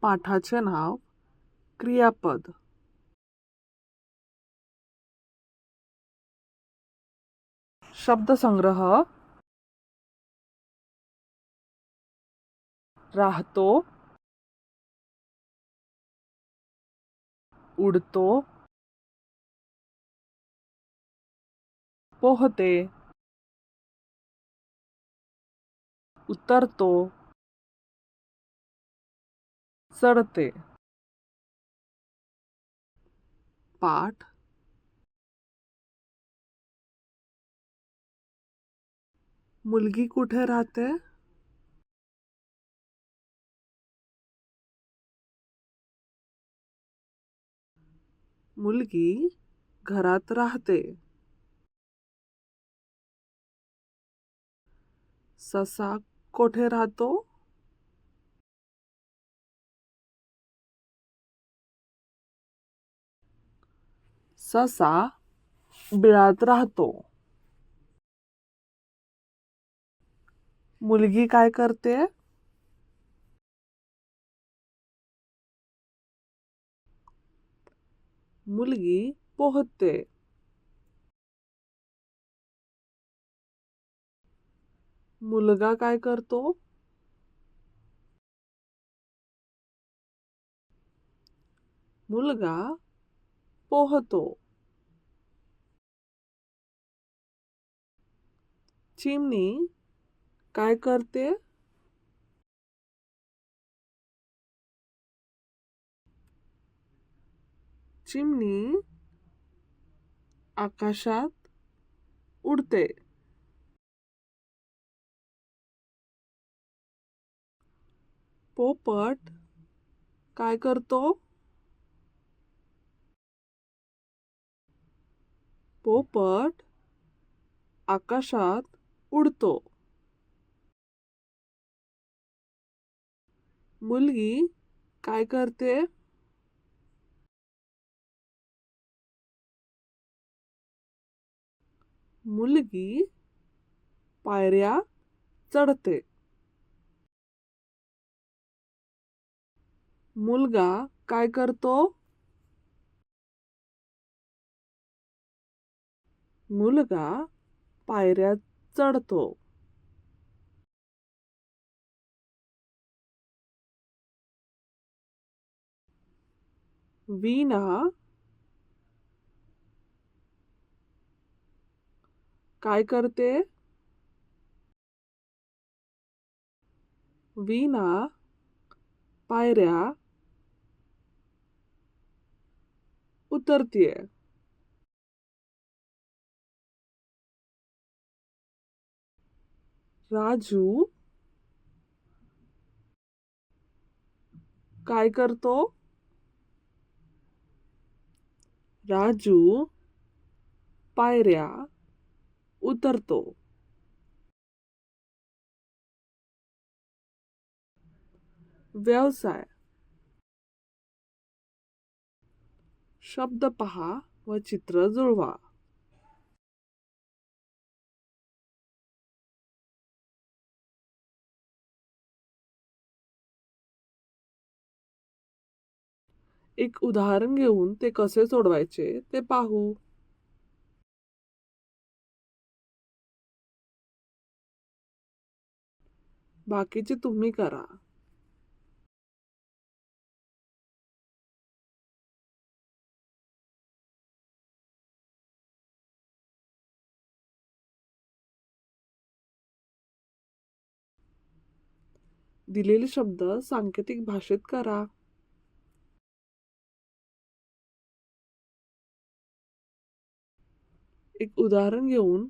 पाठाचे नाव क्रियापद. शब्दसंग्रह. राहतो, उडतो, पोहते, उतरतो, चढते. पाठ. मुलगी कुठे राहते? मुलगी घरात राहते. ससा कोठे राहतो? ससा बिळात राहतो. मुलगी काय करते? मुलगी पोहते. मुलगा काय करतो? मुलगा पोहतो. चिमणी काय करते? चिमणी आकाशात उडते. पोपट काय करतो? पोपट आकाशात उडतो. मुलगी काय करते? मुलगी पायऱ्या चढते. मुलगा काय करतो? मुलगा पायऱ्या चढतो. वीणा काय करते? वीणा पायऱ्या उतरतीये. राजू काय करतो? राजू पायऱ्या उतरतो. व्यवसाय. शब्द पहा व चित्र जुळवा. एक उदाहरण घेऊन ते कसे सोडवायचे ते पाहू. बाकीचे तुम्ही करा. दिलेले शब्द सांकेतिक भाषेत करा. एक उदाहरण घेऊन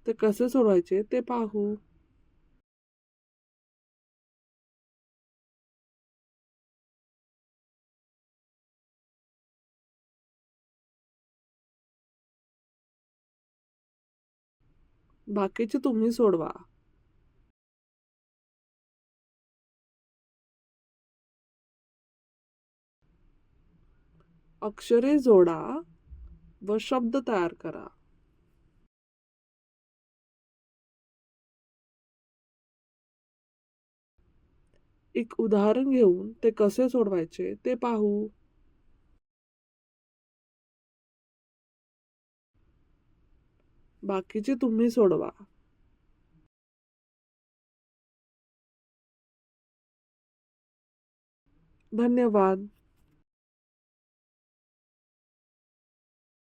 ते कसे सोडवायचे ते पाहू. बाकीचे तुम्ही सोडवा. अक्षरे जोडा व शब्द तयार करा. एक उदाहरण घेऊन ते कसे सोडवायचे ते पाहू. बाकीचे तुम्ही सोडवा. धन्यवाद.